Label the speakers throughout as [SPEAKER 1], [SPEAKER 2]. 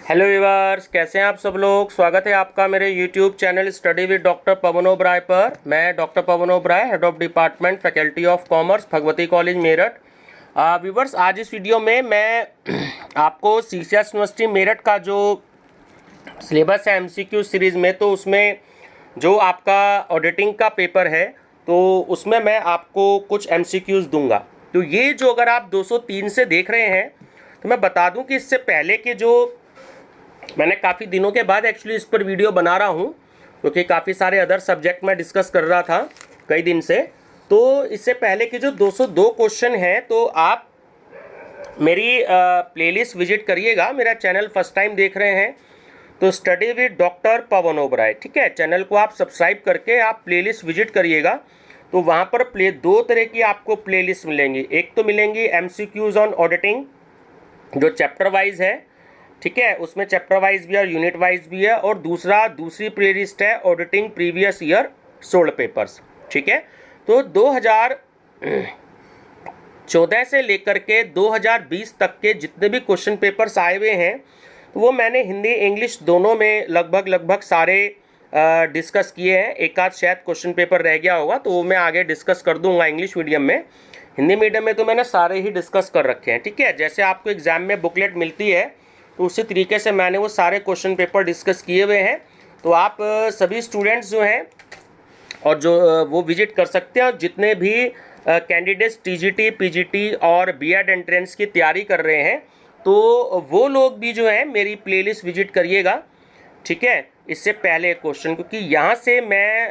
[SPEAKER 1] Hello viewers, कैसे हैं आप सब लोग। स्वागत है आपका मेरे YouTube channel study with doctor Pawan Oberoi पर। मैं doctor Pawan Oberoi, head of department faculty of commerce, Bhagwati college Meerut. Viewers, आज इस वीडियो में मैं आपको सीसीएस यूनिवर्सिटी मेरठ का जो सिलेबस है एमसीक्यू सीरीज़ में, तो उसमें जो आपका ऑडिटिंग का पेपर है तो उसमें मैं आपको कुछ एमसीक्यूज़ दूंगा। तो ये जो अगर आप 203 से देख रहे हैं तो मैं बता दूं कि इससे पहले के जो मैंने काफ़ी दिनों के बाद एक्चुअली इस पर वीडियो बना रहा हूँ, क्योंकि काफ़ी सारे अदर सब्जेक्ट मैं डिस्कस कर रहा था कई दिन से। तो इससे पहले के जो 202 क्वेश्चन हैं तो आप मेरी प्लेलिस्ट विजिट करिएगा। मेरा चैनल फर्स्ट टाइम देख रहे हैं तो study with doctor Pawan Oberoi, ठीक है, चैनल को आप सब्सक्राइब करके आप प्लेलिस्ट विजिट करिएगा। तो वहाँ पर दो तरह की आपको प्लेलिस्ट मिलेंगी। एक तो मिलेंगी एमसीक्यूज़ ऑन ऑडिटिंग जो चैप्टर वाइज है, ठीक है, उसमें चैप्टर वाइज भी है और यूनिट वाइज भी है। और दूसरी प्लेलिस्ट है auditing previous year sold papers, ठीक है। तो 2014 से लेकर के 2020 तक के जितने भी क्वेश्चन पेपर्स आए हुए हैं तो वो मैंने हिंदी इंग्लिश दोनों में लगभग सारे डिस्कस किए हैं। एक आध शायद क्वेश्चन पेपर रह गया होगा तो वो मैं आगे डिस्कस कर दूंगा इंग्लिश मीडियम में। हिंदी मीडियम में तो मैंने सारे ही डिस्कस कर रखे हैं, ठीक है। जैसे आपको एग्जाम में बुकलेट मिलती है तो उसी तरीके से मैंने वो सारे क्वेश्चन पेपर डिस्कस किए हुए हैं। तो आप सभी स्टूडेंट्स जो हैं और जो वो विजिट कर सकते हैं। और जितने भी कैंडिडेट्स टीजीटी पीजीटी और बीएड एंट्रेंस की तैयारी कर रहे हैं तो वो लोग भी जो है मेरी प्लेलिस्ट विजिट करिएगा, ठीक है, इससे पहले क्वेश्चन, क्योंकि यहाँ से मैं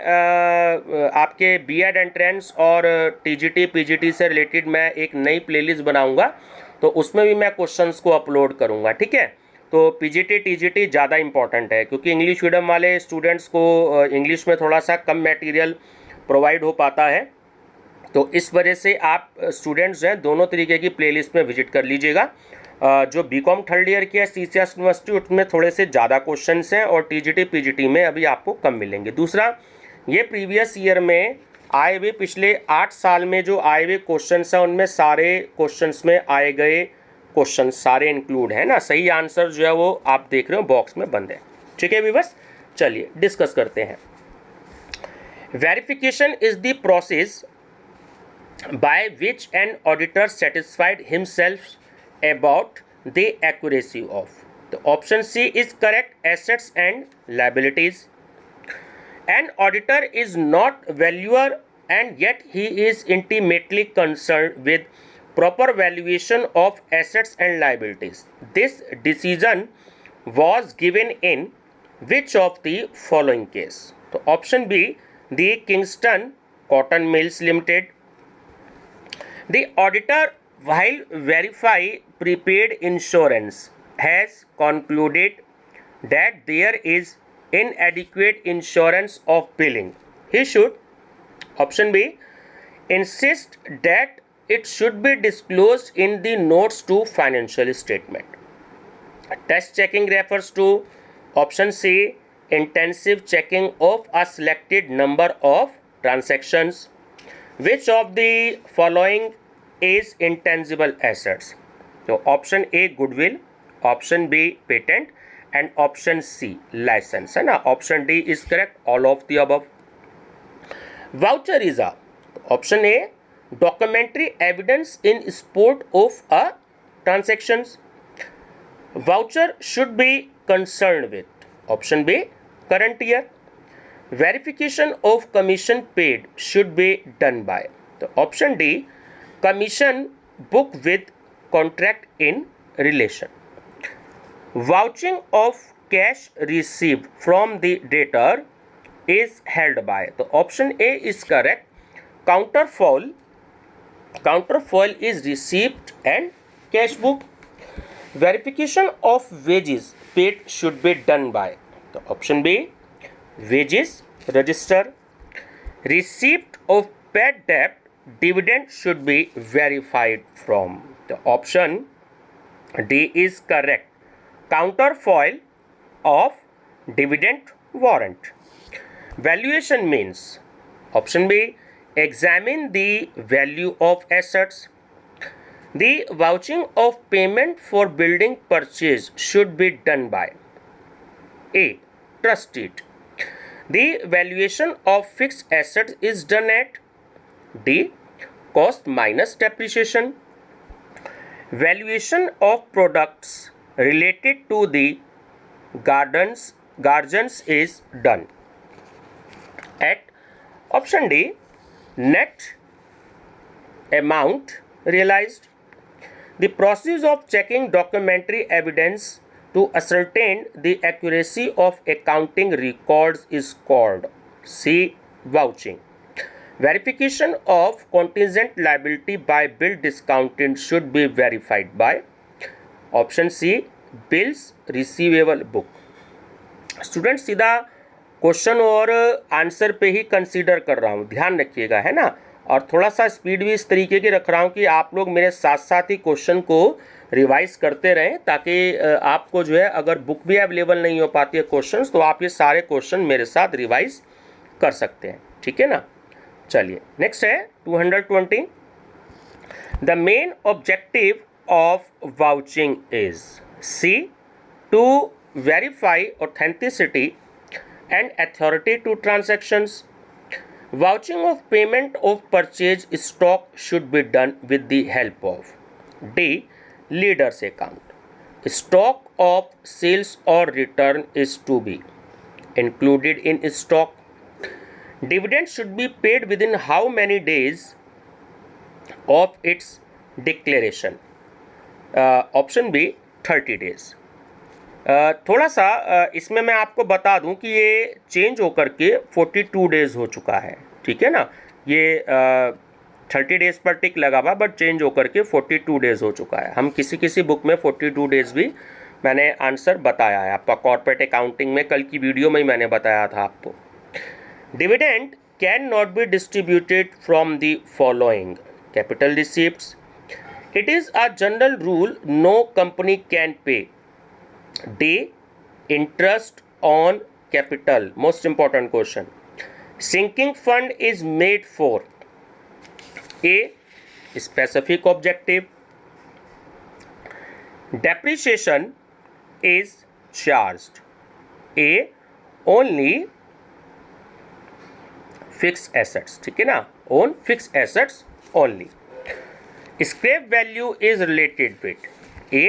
[SPEAKER 1] आपके बीएड एंट्रेंस और टीजीटी पीजीटी से रिलेटेड मैं एक नई प्लेलिस्ट बनाऊंगा तो उसमें भी मैं क्वेश्चंस को अपलोड करूंगा, ठीक है। तो पीजीटी टीजीटी ज़्यादा इंपॉर्टेंट है क्योंकि इंग्लिश मीडियम वाले स्टूडेंट्स को इंग्लिश में थोड़ा सा कम मटेरियल प्रोवाइड हो पाता है। तो इस वजह से आप स्टूडेंट्स हैं दोनों तरीके की प्लेलिस्ट में विजिट कर लीजिएगा। जो बीकॉम थर्ड ईयर की है सीसीएस यूनिवर्सिटी उसमें थोड़े से ज़्यादा क्वेश्चंस हैं और टीजीटी पीजीटी में अभी आपको कम मिलेंगे। दूसरा, ये प्रीवियस ईयर में आए हुए पिछले 8 साल में जो आए हुए क्वेश्चंस हैं उनमें सारे क्वेश्चंस में आए गए क्वेश्चन सारे इंक्लूड हैं ना। सही आंसर जो है वो आप देख रहे हो बॉक्स में बंद है, ठीक है व्यूअर्स। चलिए डिस्कस करते हैं। Verification is the process by which an auditor satisfied himself about the accuracy of the option C is correct assets and liabilities. An auditor is not valuer and yet he is intimately concerned with proper valuation of assets and liabilities. This decision was given in which of the following case? So option B, the Kingston Cotton Mills Limited. The auditor, while verify prepaid insurance, has concluded that there is inadequate insurance of billing. He should, option B, insist that it should be disclosed in the notes to financial statement. Test checking refers to, option C, intensive checking of a selected number of transactions. Which of the following is intangible assets? So option A goodwill, option B patent and option C license, है ना। option D is correct, all of the above. Voucher is a, option A, documentary evidence in support of a transactions. Voucher should be concerned with, option B, current year. Verification of commission paid should be done by, the option D, commission book with contract in relation. Vouching of cash received from the debtor is held by, the option A is correct, counterfoil is receipt and cash book. Verification of wages paid should be done by, the option B, wages register. Receipt of paid debt dividend should be verified from, the option D is correct, counterfoil of dividend warrant. Valuation means, option B, examine the value of assets. The vouching of payment for building purchase should be done by A. Trust deed. The valuation of fixed assets is done at D. Cost minus depreciation. Valuation of products related to the guardians is done at option D. Net amount realized. The process of checking documentary evidence to ascertain the accuracy of accounting records is called C. Vouching. Verification of contingent liability by bill discounted should be verified by option C. Bills receivable book. Student सीधा question और answer पे ही consider कर रहा हूँ, ध्यान रखिएगा, है ना। और थोड़ा सा स्पीड भी इस तरीके की रख रहा हूँ कि आप लोग मेरे साथ साथ ही क्वेश्चन को रिवाइज करते रहें, ताकि आपको जो है अगर बुक भी अवेलेबल नहीं हो पाती है क्वेश्चंस, तो आप ये सारे क्वेश्चन मेरे साथ रिवाइज कर सकते हैं, ठीक है ना। चलिए नेक्स्ट है 220। The main objective of vouching is C. To verify authenticity and authority to transactions. Vouching of payment of purchase stock should be done with the help of D. Leader's account. Stock of sales or return is to be included in stock. Dividend should be paid within how many days of its declaration? Option B. 30 days. थोड़ा सा इसमें मैं आपको बता दूं कि ये change होकर के 42 डेज़ हो चुका है, ठीक है ना। ये 30 डेज़ पर टिक लगा हुआ, बट चेंज होकर के 42 डेज़ हो चुका है। हम किसी बुक में 42 डेज़ भी मैंने आंसर बताया है आपका कॉर्पोरेट अकाउंटिंग में, कल की वीडियो में ही मैंने बताया था आपको। Dividend can not be distributed from the following capital receipts. It is a general rule no company can pay D. Interest on capital. Most important question. Sinking fund is made for A. Specific objective. Depreciation is charged A. Only fixed assets, ठीक है ना, on fixed assets only. Scrap value is related with A.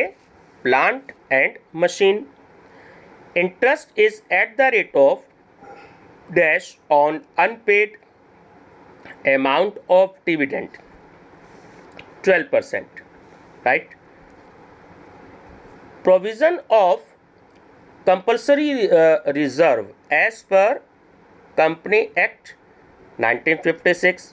[SPEAKER 1] Plant and machine. Interest is at the rate of dash on unpaid amount of dividend 12%, right. Provision of compulsory reserve as per Company Act 1956.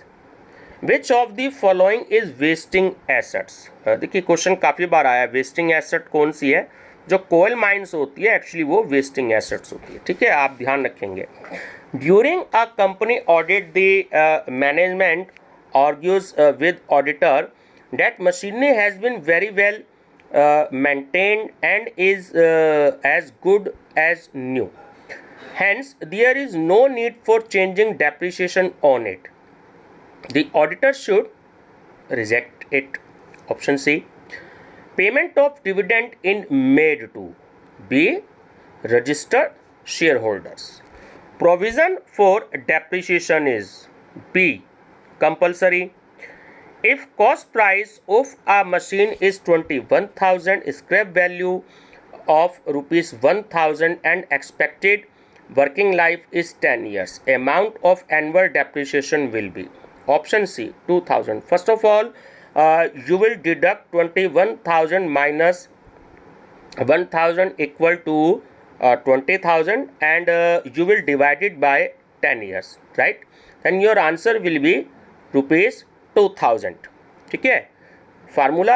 [SPEAKER 1] Which of the following is wasting assets. देखिए question काफ़ी बार आया, wasting asset कौन सी है. जो कोयल mines होती है actually वो wasting assets होती है, ठीक है, आप ध्यान रखेंगे. During a company audit the management argues with auditor that machinery has been very well maintained and is as good as new. Hence, there is no need for changing depreciation on it. The auditor should reject it. Option C. Payment of dividend in made to B. Registered shareholders. Provision for depreciation is B. Compulsory. If cost price of a machine is 21,000, scrap value of rupees 1,000 and expected working life is 10 years, amount of annual depreciation will be option C 2,000. First of all, you will deduct 21,000 minus 1,000 equal to 20,000 and you will divide it by 10 years, right? Then your answer will be rupees 2,000. ठीक है. Formula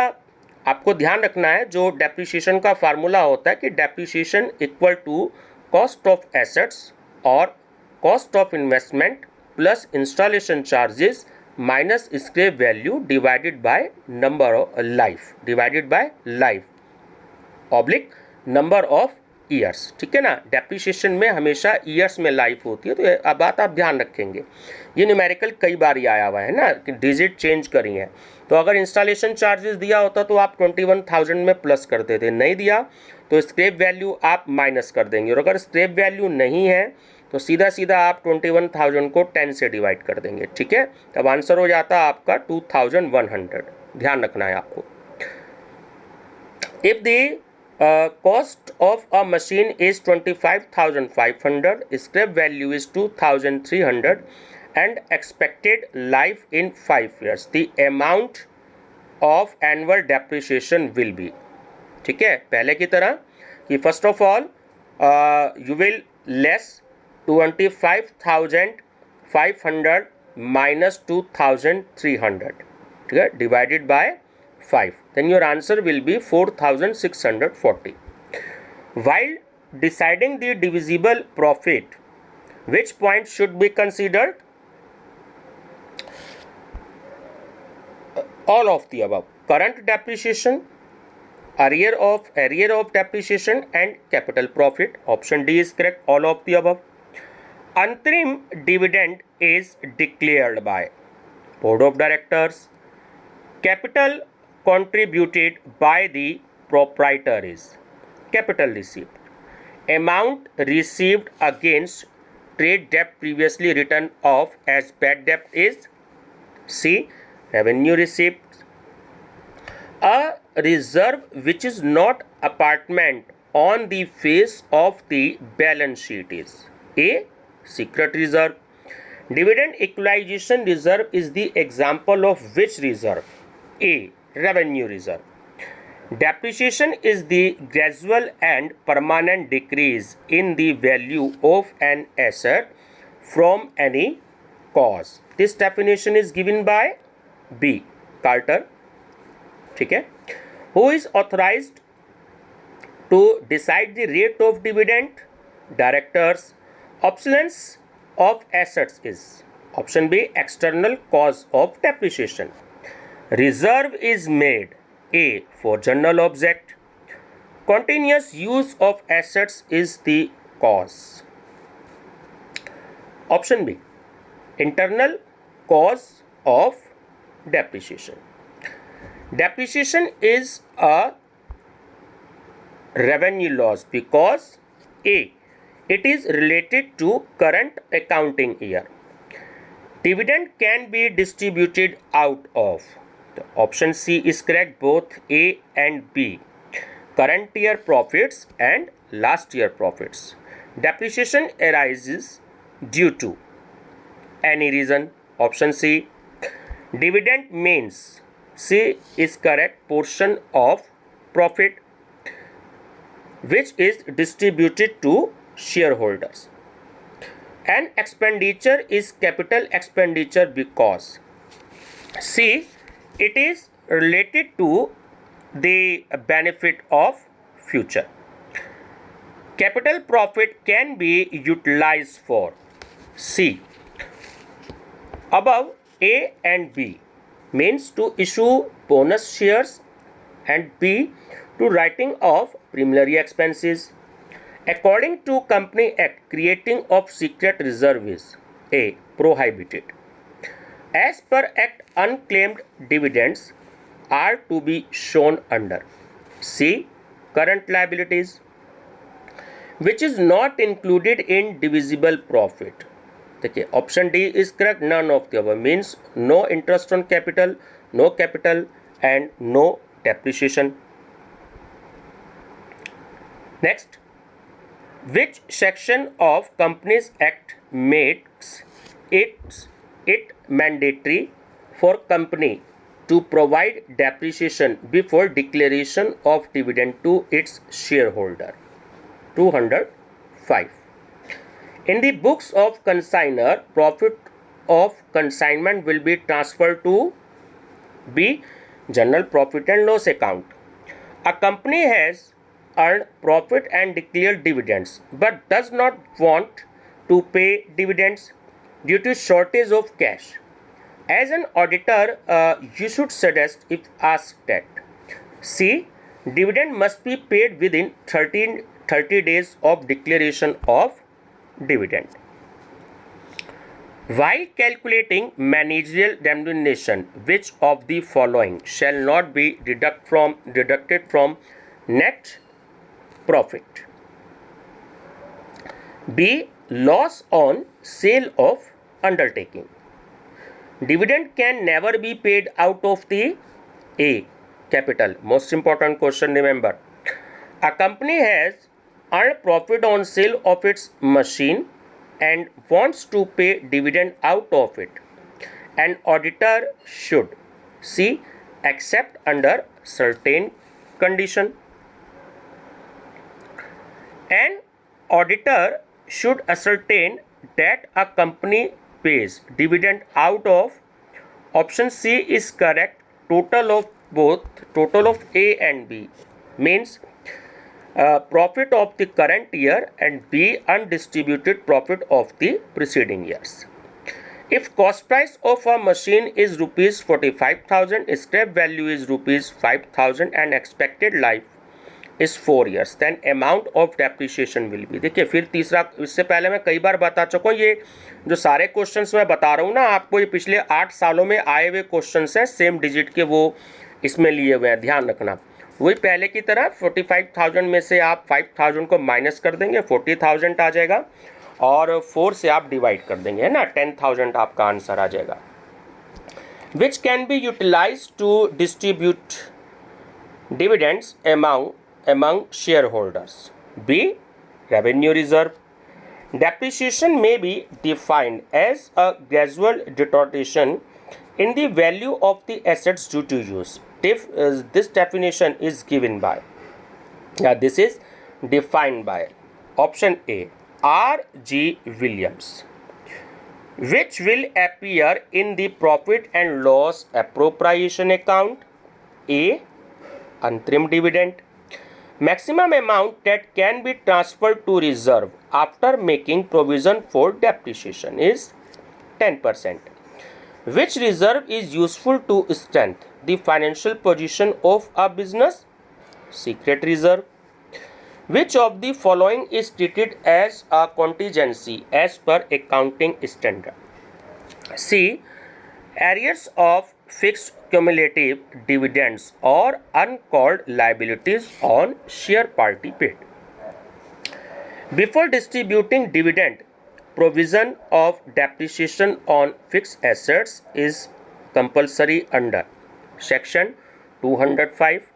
[SPEAKER 1] आपको ध्यान रखना है, जो depreciation का formula होता है कि depreciation equal to cost of assets और cost of investment plus installation charges minus scrap value divided by number of life, divided by life oblique number of years, ठीक है ना। डेप्रिसिएशन में हमेशा ईयर्स में लाइफ होती है, तो ये बात आप ध्यान रखेंगे। ये न्यूमेरिकल कई बार ही आया हुआ है ना कि डिजिट चेंज करी है। तो अगर इंस्टॉलेशन चार्जेस दिया होता तो आप 21,000 में प्लस करते थे, नहीं दिया तो स्क्रैप वैल्यू आप माइनस कर देंगे, और अगर स्क्रैप वैल्यू नहीं है तो सीधा सीधा आप 21,000 को 10 से डिवाइड कर देंगे, ठीक है। तब आंसर हो जाता है आपका 2100। ध्यान रखना है आपको। If the cost of a machine is 25,500, scrap value is 2,300 and expected life in 5 years, the amount of annual depreciation will be, ठीक है। पहले की तरह कि first of all you will less 25,500 minus 2,300, ठीक है, divided by 5, then your answer will be 4,640. While deciding the divisible profit, which point should be considered? All of the above: current depreciation, arrear of depreciation, and capital profit. Option D is correct, all of the above. Antrim dividend is declared by board of directors. Capital contributed by the proprietor is capital receipt. Amount received against trade debt previously written off as bad debt is C. Revenue receipt. A reserve which is not apartment on the face of the balance sheet is A. Secret reserve. Dividend equalization reserve is the example of which reserve? A. Revenue reserve. Depreciation is the gradual and permanent decrease in the value of an asset from any cause. This definition is given by B. Carter, ठीक है। Who is authorized to decide the rate of dividend? Directors. Obsolescence of assets is option B. External cause of depreciation. Reserve is made A. for general object. Continuous use of assets is the cause. Option B. Internal cause of depreciation. Depreciation is a revenue loss because A. it is related to current accounting year. Dividend can be distributed out of. Option C is correct, both A and B. Current year profits and last year profits. Depreciation arises due to any reason. Option C. Dividend means C is correct, portion of profit which is distributed to shareholders. An expenditure is capital expenditure because C. it is related to the benefit of future. Capital profit can be utilized for C. Above A and B means to issue bonus shares, and B to writing of preliminary expenses. According to Company Act, creating of secret reserve is A. prohibited. As per Act, unclaimed dividends are to be shown under C. current liabilities, which is not included in divisible profit. देखिए option D is correct, none of the above means no interest on capital, no capital and no depreciation. Next, which section of Companies Act makes it mandatory for company to provide depreciation before declaration of dividend to its shareholder? 205. In the books of consignor, profit of consignment will be transferred to B. General profit and loss account. A company has earned profit and declared dividends but does not want to pay dividends due to shortage of cash. As an auditor, you should suggest, if asked, that C. dividend must be paid within 13 30 days of declaration of dividend. While calculating managerial remuneration, which of the following shall not be deducted from net profit? B. Loss on sale of undertaking. Dividend can never be paid out of the A. Capital. Most important question, remember. A company has earned profit on sale of its machine and wants to pay dividend out of it. An auditor should C. Accept under certain condition. An auditor should ascertain that a company pays dividend out of, option C is correct, total of A and B, means profit of the current year, and B undistributed profit of the preceding years. If cost price of a machine is rupees 45,000, scrap value is rupees 5,000 and expected life is 4 years, then amount of depreciation will be. देखिए फिर तीसरा, इससे पहले मैं कई बार बता चुका हूँ, ये जो सारे क्वेश्चंस मैं बता रहा हूँ ना आपको, ये पिछले 8 सालों में आए हुए क्वेश्चंस हैं, सेम डिजिट के वो इसमें लिए हुए हैं, ध्यान रखना। वही पहले की तरह 45,000 में से आप 5,000 को माइनस कर देंगे, 40,000 आ जाएगा, और 4 से आप डिवाइड कर देंगे, है ना, 10,000 आपका आंसर आ जाएगा। Which can be utilise to distribute dividends among shareholders? B. Revenue reserve. Depreciation may be defined as a gradual deterioration in the value of the assets due to use. This definition is given by, this is defined by option A. R. G. Williams. Which will appear in the profit and loss appropriation account? A. Antrim dividend. Maximum amount that can be transferred to reserve after making provision for depreciation is 10%. Which reserve is useful to strengthen the financial position of a business? Secret reserve. Which of the following is treated as a contingency as per accounting standard? C. Arrears of fixed cumulative dividends or uncalled liabilities on share party paid. Before distributing dividend, provision of depreciation on fixed assets is compulsory under section 205.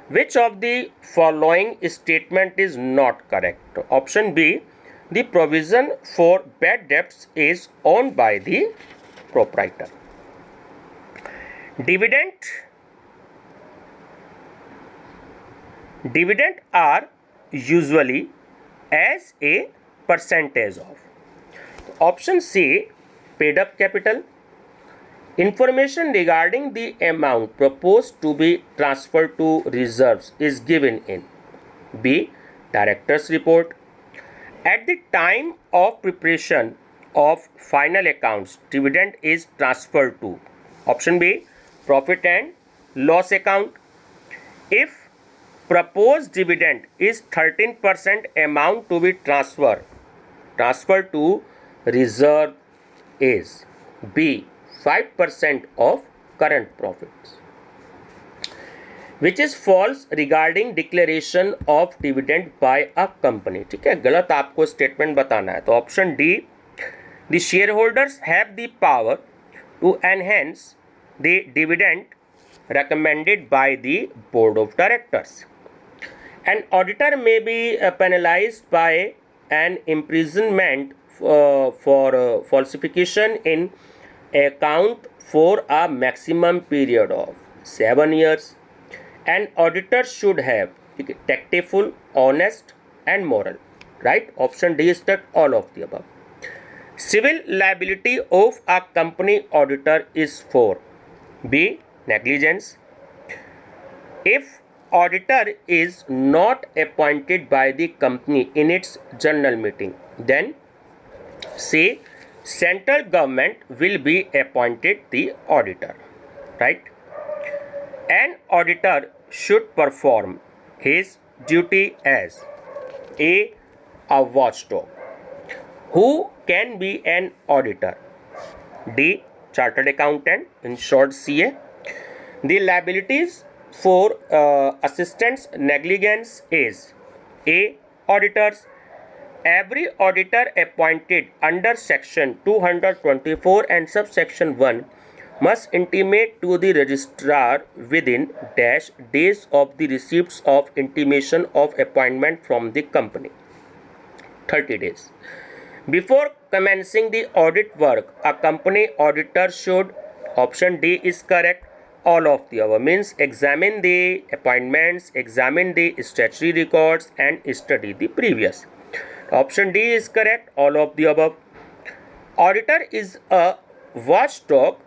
[SPEAKER 1] Which of the following statement is not correct? Option B. The provision for bad debts is owned by the proprietor. Dividend are usually as a percentage of. Option C, paid up capital. Information regarding the amount proposed to be transferred to reserves is given in B. Director's report. At the time of preparation of final accounts, dividend is transferred to, option B, profit and loss account. If proposed dividend is 13% amount to be transferred to reserve is B. 5% of current profits. Which is false regarding declaration of dividend by a company? ठीक है, गलत आपको statement बताना है, तो option D, the shareholders have the power to enhance the dividend recommended by the board of directors. An auditor may be penalized by an imprisonment for falsification in account for a maximum period of 7 years. An auditor should have tactful, honest and moral, right? Option D is that all of the above. Civil liability of a company auditor is for B. Negligence. If auditor is not appointed by the company in its general meeting, then C. Central government will be appointed the auditor, right? An auditor should perform his duty as A. A watchdog. Who can be an auditor? D. Chartered accountant, in short CA. The liabilities for assistant's negligence is A. Auditors. Every auditor appointed under section 224 and subsection 1 must intimate to the registrar within dash days of the receipts of intimation of appointment from the company. 30 days. Before commencing the audit work, a company auditor should, option D is correct, all of the above, means examine the appointments, examine the statutory records and study the previous. Option D is correct, all of the above. Auditor is a watchdog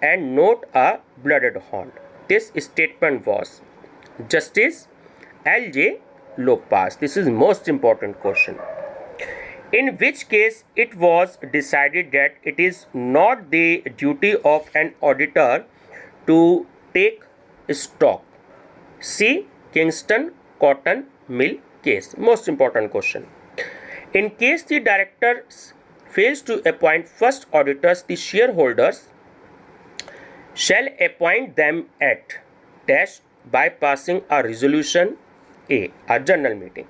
[SPEAKER 1] and not a bloodhound. This statement was Justice L.J. Lokpas. This is most important question. In which case it was decided that it is not the duty of an auditor to take stock. C. Kingston Cotton Mill case. Most important question. In case the director fails to appoint first auditors, the shareholders shall appoint them at dash by passing a resolution A general meeting.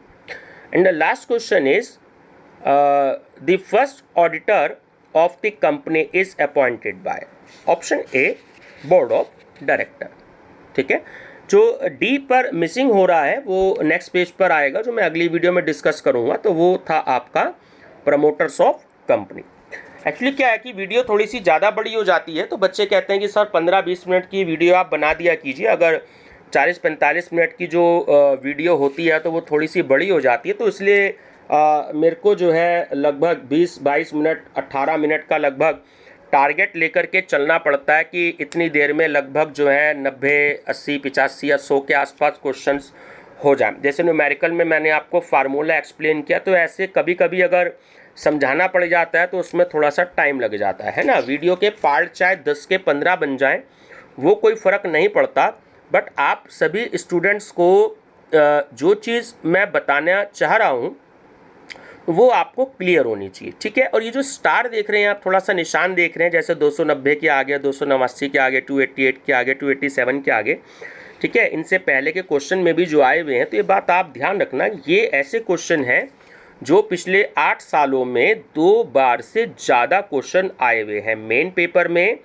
[SPEAKER 1] And the last question is the first auditor of the company is appointed by, option A, board of director. ठीक है, जो D पर missing हो रहा है वो next page पर आएगा, जो मैं अगली वीडियो में डिस्कस करूंगा। तो वो था आपका प्रमोटर्स ऑफ कंपनी। एक्चुअली क्या है कि वीडियो थोड़ी सी ज़्यादा बड़ी हो जाती है, तो बच्चे कहते हैं कि सर 15-20 मिनट की वीडियो आप बना दिया कीजिए। अगर 40-45 मिनट की जो वीडियो होती है तो वो थोड़ी सी बड़ी हो जाती है, तो इसलिए मेरे को जो है लगभग 20-22 मिनट 18 मिनट का लगभग टारगेट लेकर के चलना पड़ता है कि इतनी देर में लगभग जो है 90, 80, 85 या 100 के आसपास क्वेश्चंस हो जाएं। जैसे न्यूमेरिकल में मैंने आपको फार्मूला एक्सप्लेन किया, तो ऐसे कभी कभी अगर समझाना पड़ जाता है तो उसमें थोड़ा सा टाइम लग जाता है ना। वीडियो के पार्ट चाहे 10 के 15 बन जाएं, वो कोई फ़र्क नहीं पड़ता, बट आप सभी स्टूडेंट्स को जो चीज़ मैं बताना चाह रहा हूँ वो आपको क्लियर होनी चाहिए, ठीक है। और ये जो स्टार देख रहे हैं आप, थोड़ा सा निशान देख रहे हैं, जैसे 290 के आगे, 289 के आगे, 288 के आगे, 287 के आगे, ठीक है, इनसे पहले के क्वेश्चन में भी जो आए हुए हैं, तो ये बात आप ध्यान रखना, ये ऐसे क्वेश्चन हैं जो पिछले 8 सालों में 2 बार से ज़्यादा क्वेश्चन आए हुए हैं, मेन पेपर में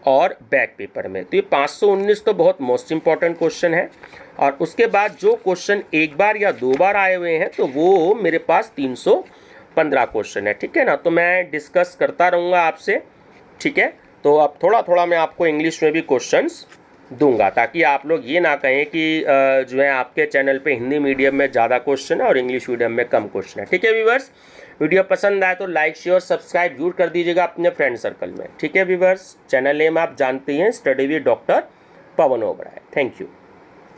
[SPEAKER 1] और बैक पेपर में। तो ये 519 तो बहुत मोस्ट इंपॉर्टेंट क्वेश्चन है, और उसके बाद जो क्वेश्चन एक बार या 2 बार आए हुए हैं तो वो मेरे पास 315 क्वेश्चन है, ठीक है ना। तो मैं डिस्कस करता रहूँगा आपसे, ठीक है। तो अब थोड़ा थोड़ा मैं आपको इंग्लिश में भी क्वेश्चंस दूंगा, ताकि आप लोग ये ना कहें कि जो है आपके चैनल पे हिंदी मीडियम में ज़्यादा क्वेश्चन है और इंग्लिश मीडियम में कम क्वेश्चन है, ठीक है व्यूअर्स। वीडियो पसंद आए तो लाइक शेयर सब्सक्राइब जरूर कर दीजिएगा अपने फ्रेंड सर्कल में, ठीक है व्यूअर्स। चैनल नेम आप जानते हैं, study with doctor Pawan Oberoi. Thank you.